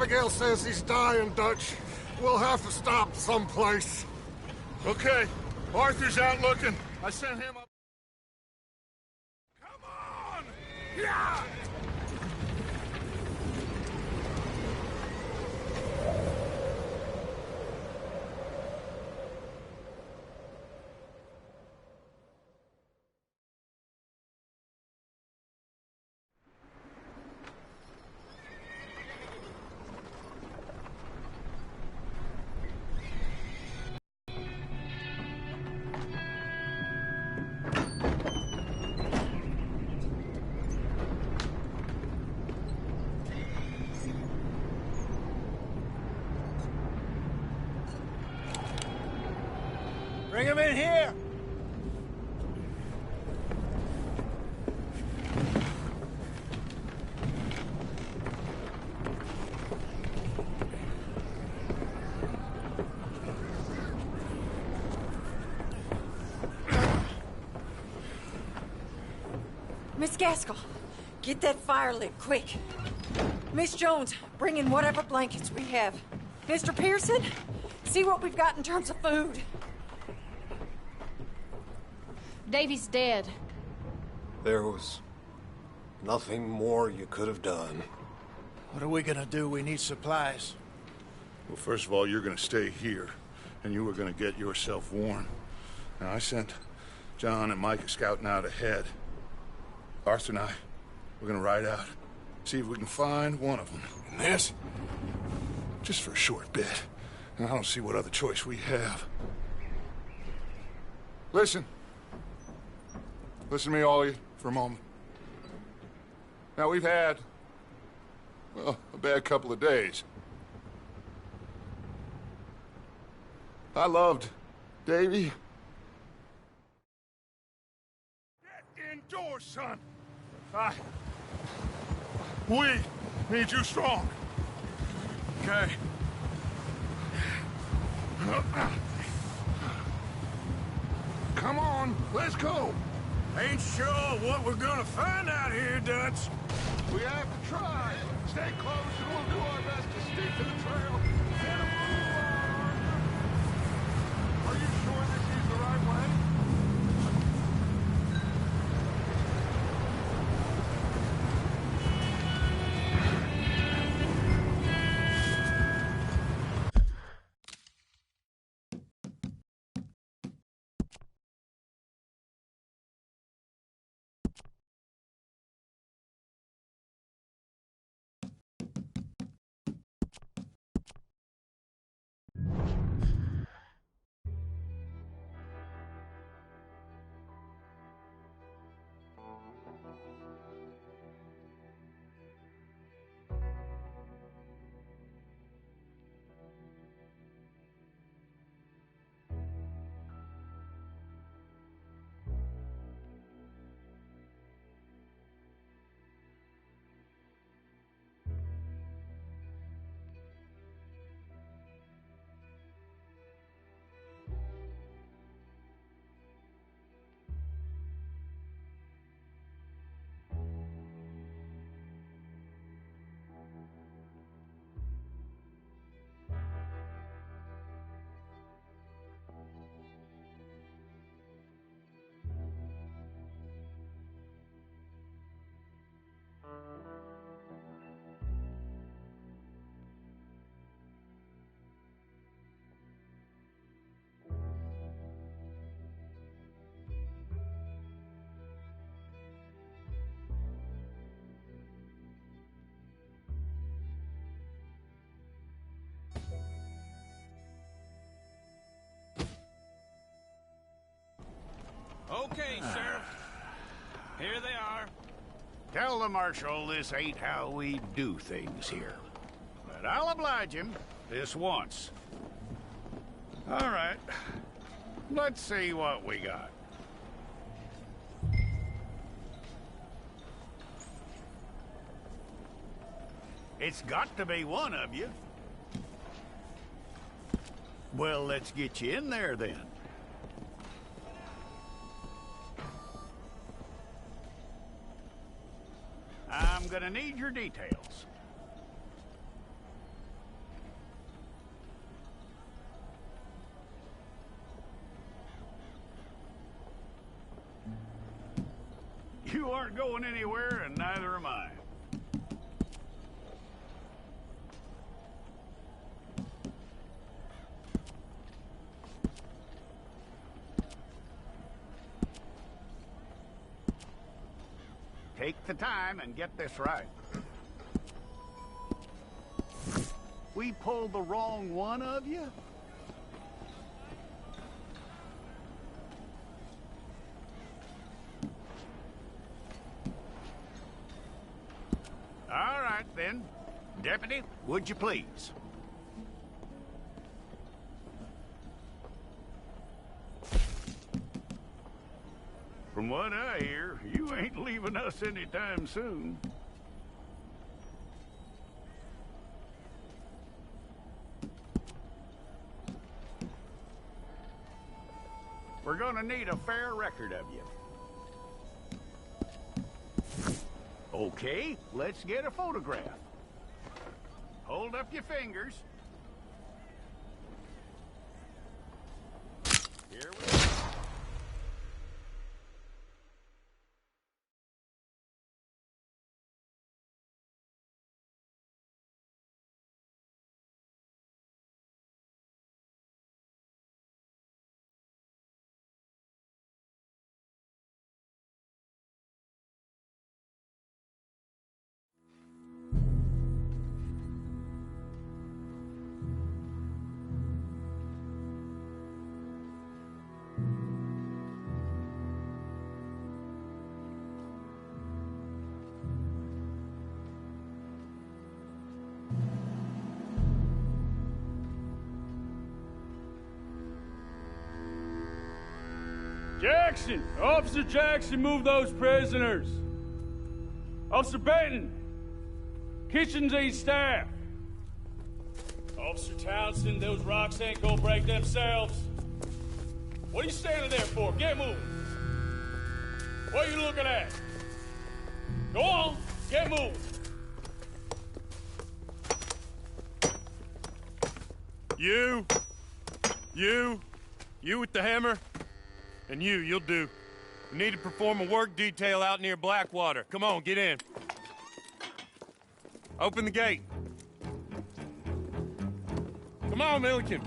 Abigail says he's dying, Dutch. We'll have to stop someplace. Okay, Arthur's out looking. I sent him up. Come on! Yeah! Bring him in here! Miss Gaskell, get that fire lit, quick. Miss Jones, bring in whatever blankets we have. Mr. Pearson, see what we've got in terms of food. Davy's dead. There was nothing more you could have done. What are we gonna do? We need supplies. Well, first of all, you're gonna stay here, and you were gonna get yourself warm. Now, I sent John and Micah scouting out ahead. Arthur and I, we're gonna ride out, see if we can find one of them. And this, just for a short bit. And I don't see what other choice we have. Listen. Listen to me, all of you, for a moment. Now, we've had, well, a bad couple of days. I loved Davy. Get indoors, son. We need you strong. Okay. Come on, let's go. Ain't sure what we're gonna find out here, Dutch. We have to try. Stay close and we'll do our best to stick to the trail. Get a move on, Arthur. Are you sure this is the right way? Okay, Sheriff. Here they are. Tell the Marshal this ain't how we do things here. But I'll oblige him this once. All right. Let's see what we got. It's got to be one of you. Well, let's get you in there then. I'm gonna need your details. You aren't going anywhere, and neither am I. Take the time and get this right. We pulled the wrong one of you? All right, then. Deputy, would you please? From what I hear, you ain't leaving us anytime soon. We're gonna need a fair record of you. Okay, let's get a photograph. Hold up your fingers. Here we go. Jackson! Officer Jackson, move those prisoners! Officer Benton! Kitchens aid staff! Officer Townsend, those rocks ain't gonna break themselves. What are you standing there for? Get moving! What are you looking at? Go on, get moving! You with the hammer? And you'll do. We need to perform a work detail out near Blackwater. Come on, get in. Open the gate. Come on, Milliken.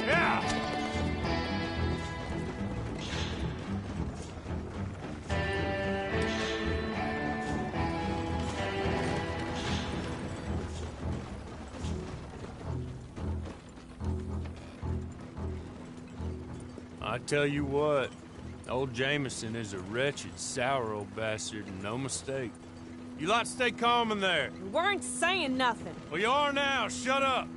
Yeah! I tell you what, old Jameson is a wretched, sour old bastard, and no mistake. You lot stay calm in there. We weren't saying nothing. Well, you are now. Shut up.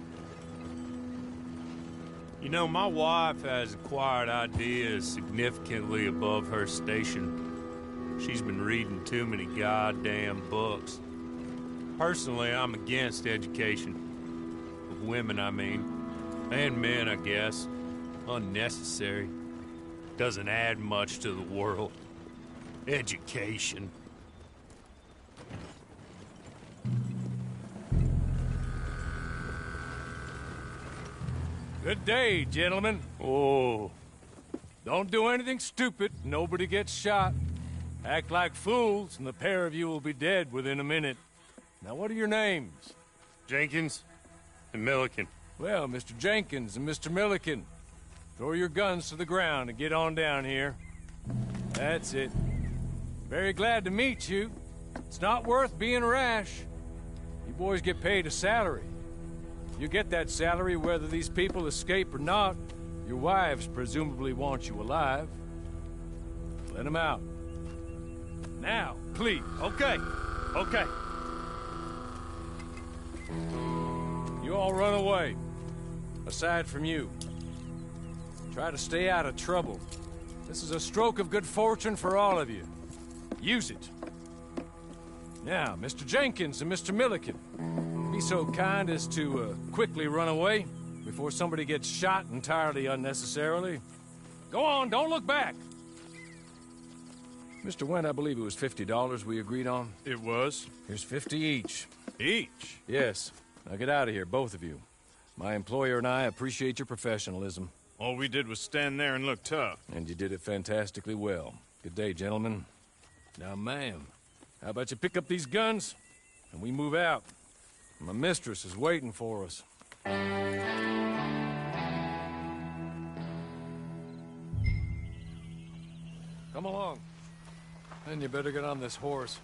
You know, my wife has acquired ideas significantly above her station. She's been reading too many goddamn books. Personally, I'm against education. Of women, I mean. And men, I guess. Unnecessary. Doesn't add much to the world. Education. Good day, gentlemen. Oh. Don't do anything stupid. Nobody gets shot. Act like fools, and the pair of you will be dead within a minute. Now, what are your names? Jenkins and Milliken. Well, Mr. Jenkins and Mr. Milliken, throw your guns to the ground and get on down here. That's it. Very glad to meet you. It's not worth being rash. You boys get paid a salary. You get that salary whether these people escape or not. Your wives presumably want you alive. Let them out. Now, please. Okay. You all run away. Aside from you. Try to stay out of trouble. This is a stroke of good fortune for all of you. Use it. Now, Mr. Jenkins and Mr. Milliken, be so kind as to quickly run away before somebody gets shot entirely unnecessarily. Go on, don't look back. Mr. Wendt, I believe it was $50 we agreed on. It was. Here's 50 each. Each? Yes. Now get out of here, both of you. My employer and I appreciate your professionalism. All we did was stand there and look tough. And you did it fantastically well. Good day, gentlemen. Now, ma'am, how about you pick up these guns, and we move out? My mistress is waiting for us. Come along. Then you better get on this horse.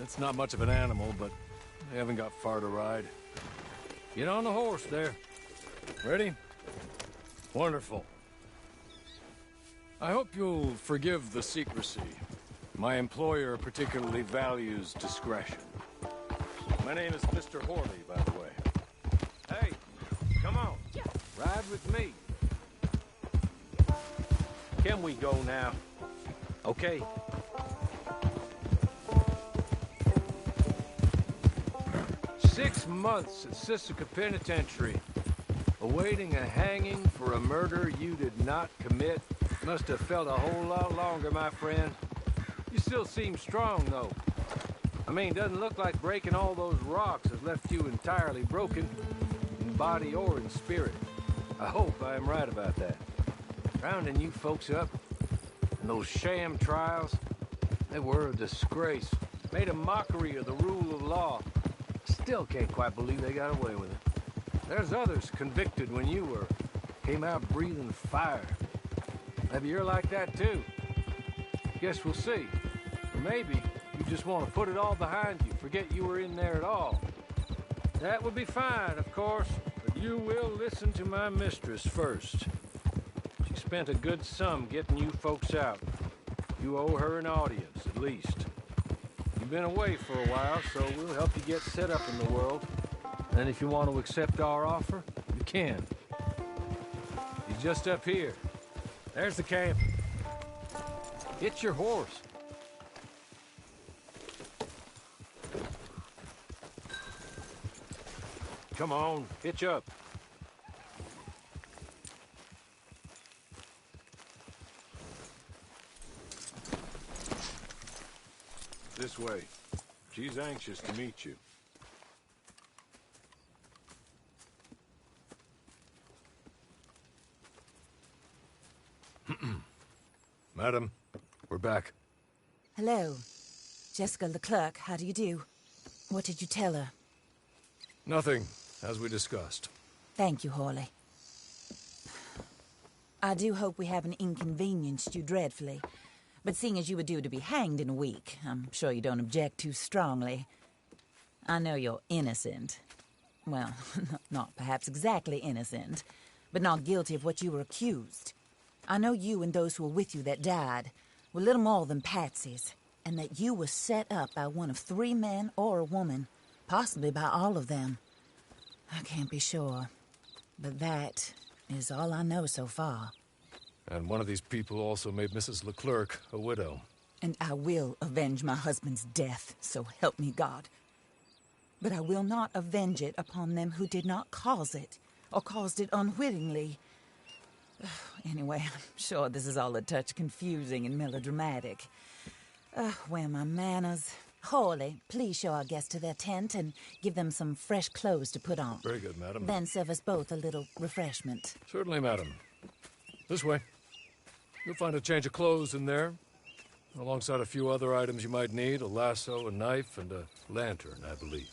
It's not much of an animal, but they haven't got far to ride. Get on the horse there. Ready? Wonderful. I hope you'll forgive the secrecy. My employer particularly values discretion. My name is Mr. Horley, by the way. Hey, come on. Ride with me. Can we go now? Okay. "6 months at Sisika Penitentiary, awaiting a hanging for a murder you did not commit. Must have felt a whole lot longer, my friend. You still seem strong, though. I mean, doesn't look like breaking all those rocks has left you entirely broken, in body or in spirit. I hope I am right about that. Rounding you folks up, and those sham trials, they were a disgrace. Made a mockery of the rule of law. Still can't quite believe they got away with it. There's others convicted when you were. Came out breathing fire. Maybe you're like that too. Guess we'll see. Or maybe you just want to put it all behind you, forget you were in there at all. That would be fine, of course, but you will listen to my mistress first. She spent a good sum getting you folks out. You owe her an audience, at least. You've been away for a while, so we'll help you get set up in the world. And if you want to accept our offer, you can. He's just up here. There's the camp. Get your horse. Come on, hitch up. This way. She's anxious to meet you. Madam, we're back. Hello. Jessica Leclerc, how do you do? What did you tell her? Nothing, as we discussed. Thank you, Horley. I do hope we haven't inconvenienced you dreadfully. But seeing as you were due to be hanged in a week, I'm sure you don't object too strongly. I know you're innocent. Well, not perhaps exactly innocent, but not guilty of what you were accused. I know you and those who were with you that died were little more than patsies, and that you were set up by one of 3 men or a woman, possibly by all of them. I can't be sure, but that is all I know so far. And one of these people also made Mrs. Leclerc a widow. And I will avenge my husband's death, so help me God. But I will not avenge it upon them who did not cause it, or caused it unwittingly. Anyway, I'm sure this is all a touch confusing and melodramatic. Where are my manners? Horley, please show our guests to their tent and give them some fresh clothes to put on. Very good, madam. Then serve us both a little refreshment. Certainly, madam. This way. You'll find a change of clothes in there, alongside a few other items you might need, a lasso, a knife, and a lantern, I believe.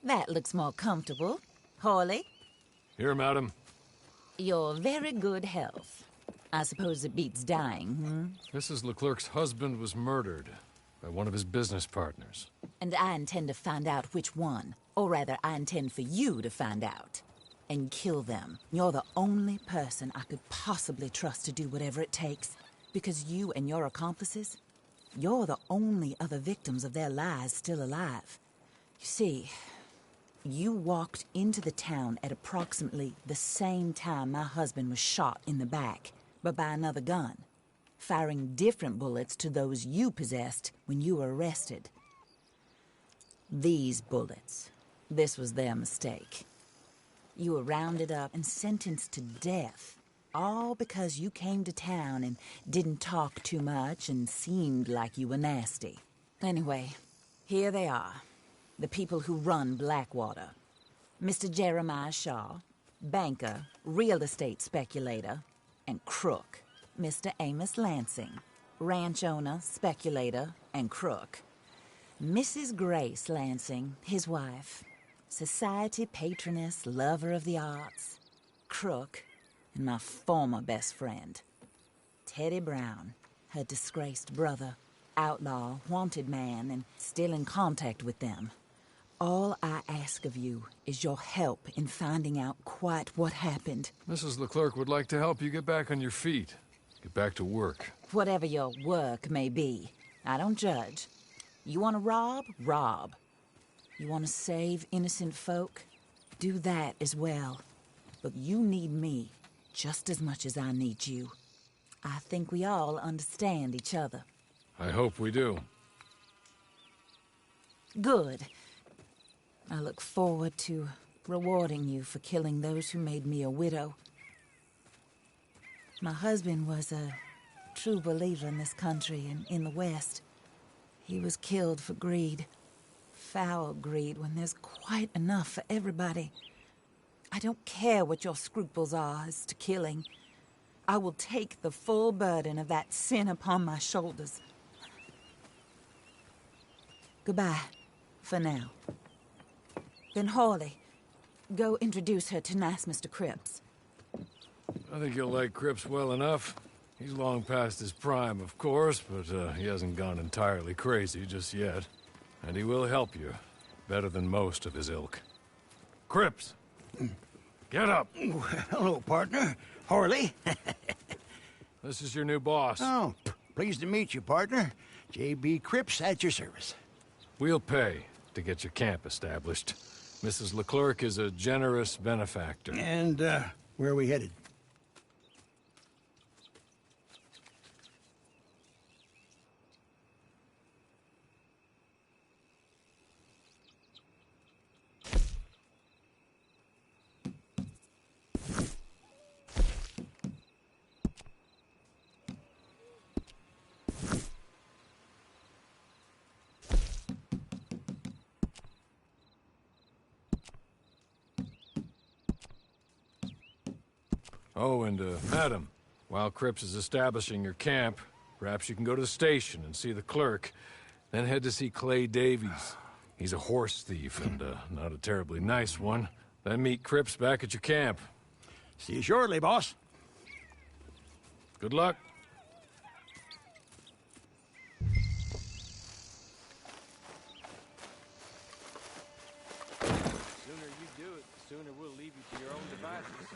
That looks more comfortable. Hawley, Here, madam. your very good health. I suppose it beats dying, Mrs. Leclerc's husband was murdered by one of his business partners. And I intend to find out which one. Or rather, I intend for you to find out. And kill them. You're the only person I could possibly trust to do whatever it takes. Because you and your accomplices, you're the only other victims of their lies still alive. You see, you walked into the town at approximately the same time my husband was shot in the back, but by another gun, firing different bullets to those you possessed when you were arrested. These bullets, this was their mistake. You were rounded up and sentenced to death, all because you came to town and didn't talk too much and seemed like you were nasty. Anyway, here they are, the people who run Blackwater. Mr. Jeremiah Shaw, banker, real estate speculator, and crook. Mr. Amos Lansing, ranch owner, speculator, and crook. Mrs. Grace Lansing, his wife, society patroness, lover of the arts, crook, and my former best friend, Teddy Brown, her disgraced brother, outlaw, wanted man, and still in contact with them. All I ask of you is your help in finding out quite what happened. Mrs. Leclerc would like to help you get back on your feet. Get back to work. Whatever your work may be, I don't judge. You want to rob? Rob. You want to save innocent folk? Do that as well. But you need me just as much as I need you. I think we all understand each other. I hope we do. Good. I look forward to rewarding you for killing those who made me a widow. My husband was a true believer in this country and in the West. He was killed for greed. Foul greed when there's quite enough for everybody. I don't care what your scruples are as to killing. I will take the full burden of that sin upon my shoulders. Goodbye, for now. Then Hawley, go introduce her to nice Mr. Cripps. I think you'll like Cripps well enough. He's long past his prime, of course, but he hasn't gone entirely crazy just yet. And he will help you, better than most of his ilk. Cripps! Get up! Hello, partner. Hawley. This is your new boss. Oh, pleased to meet you, partner. J.B. Cripps at your service. We'll pay to get your camp established. Mrs. Leclerc is a generous benefactor. And, where are we headed? Oh, and, madam, while Cripps is establishing your camp, perhaps you can go to the station and see the clerk, then head to see Clay Davies. He's a horse thief, and, not a terribly nice one. Then meet Cripps back at your camp. See you shortly, boss. Good luck. The sooner you do it, the sooner we'll leave you to your own devices.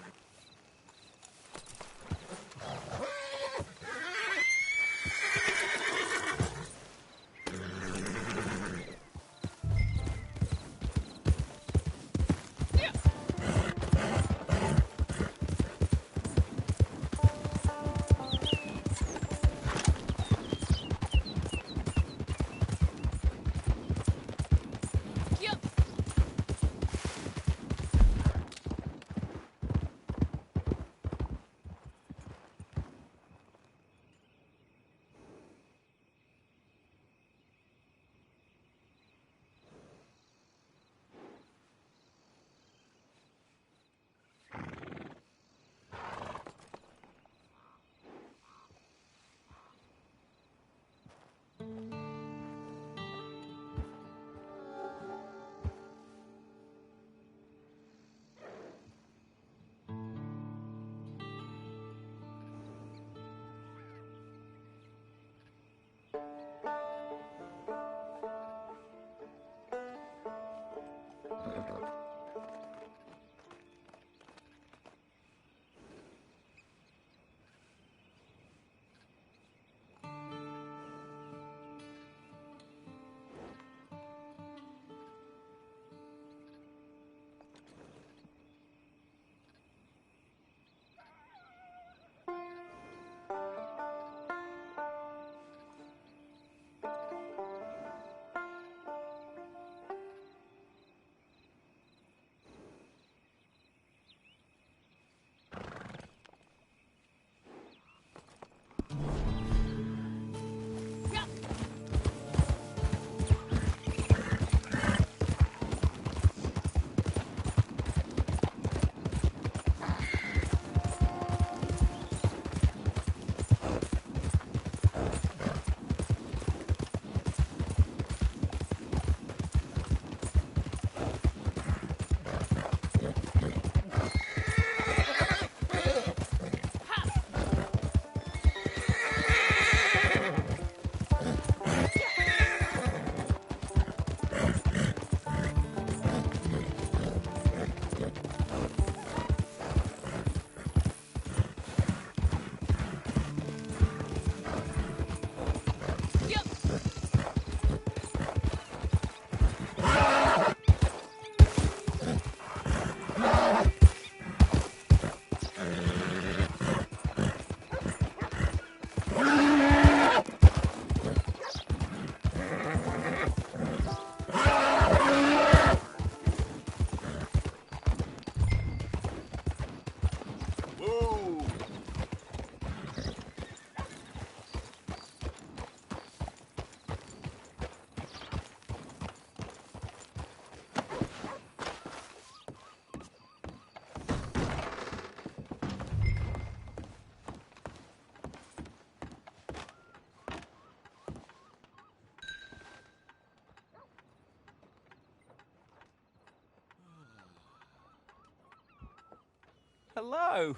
Hello.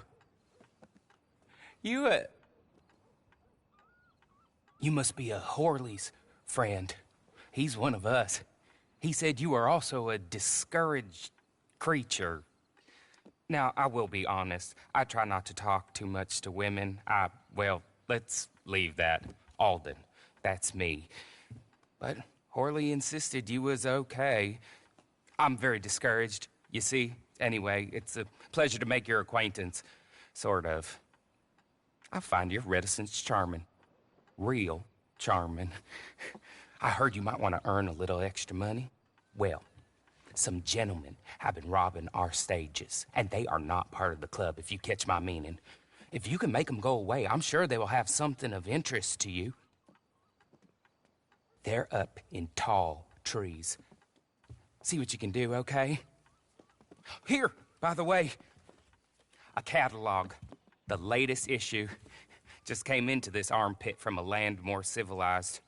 You must be a Horley's friend. He's one of us. He said you are also a discouraged creature. Now, I will be honest. I try not to talk too much to women. Well, let's leave that. Alden, that's me. But Horley insisted you was okay. I'm very discouraged, you see. Anyway, it's a pleasure to make your acquaintance. Sort of. I find your reticence charming. Real charming. I heard you might want to earn a little extra money. Well, some gentlemen have been robbing our stages, and they are not part of the club, if you catch my meaning. If you can make them go away, I'm sure they will have something of interest to you. They're up in tall trees. See what you can do, okay? Here, by the way, a catalog. The latest issue. Just came into this armpit from a land more civilized.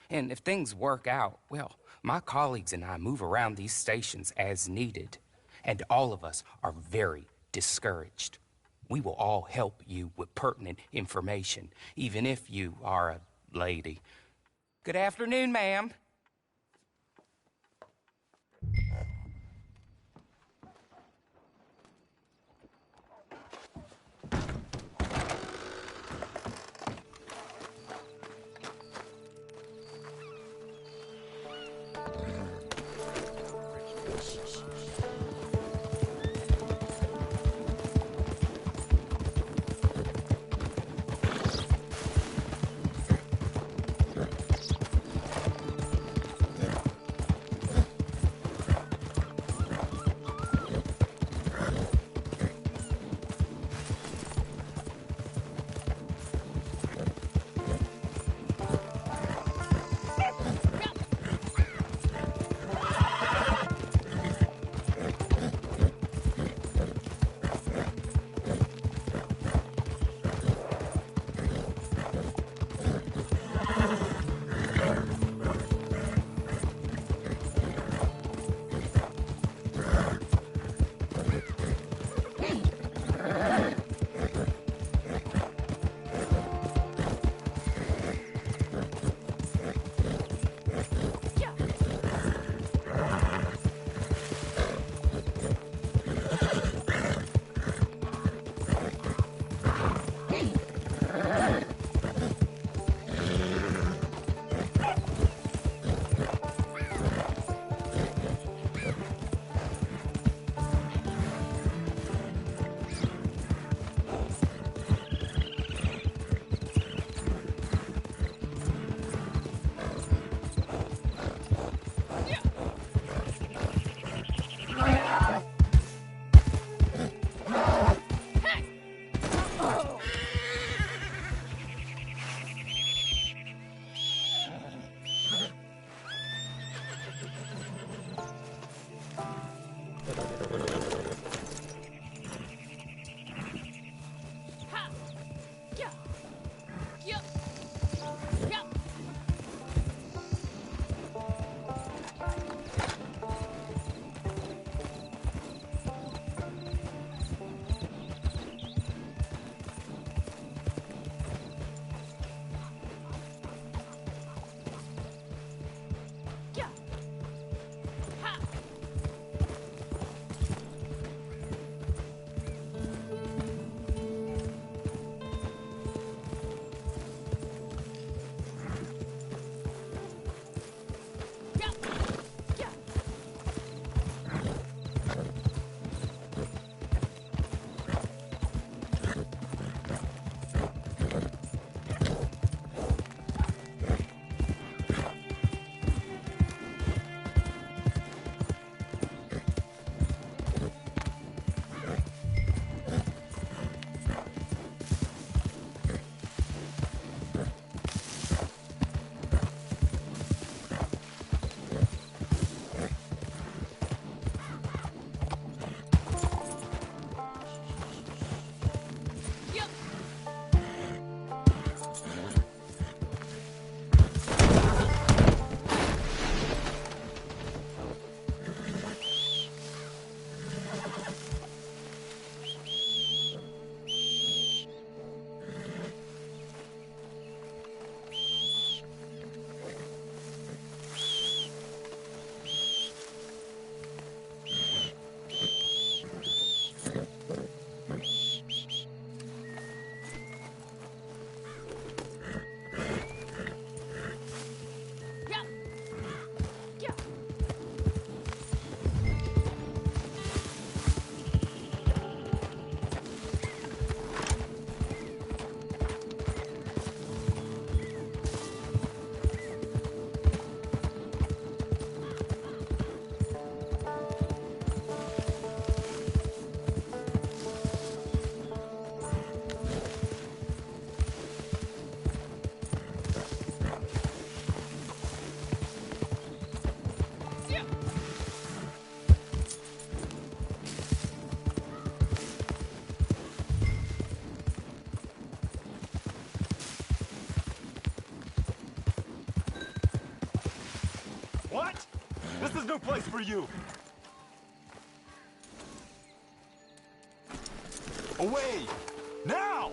And if things work out, well, my colleagues and I move around these stations as needed. And all of us are very discouraged. We will all help you with pertinent information, even if you are a lady. Good afternoon, ma'am. This is no place for you! Away! Now!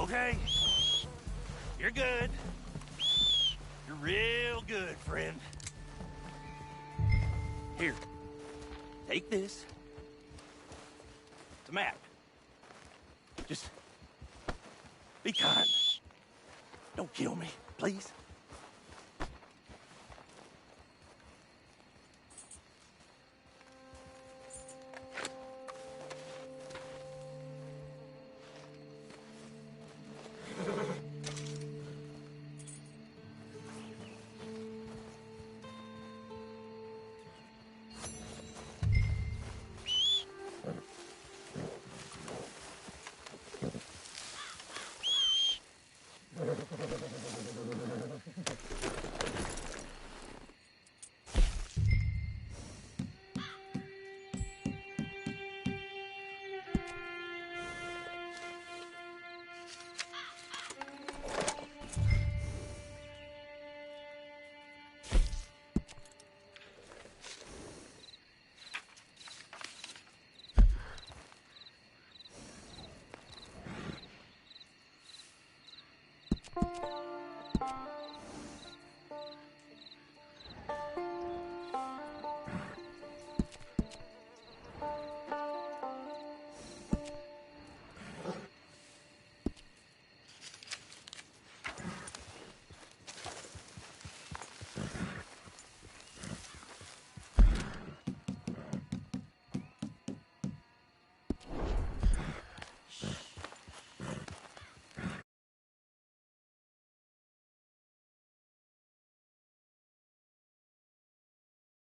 Okay. You're good. You're real good, friend. Here. Take this. It's a map. Just be kind. Don't kill me, please.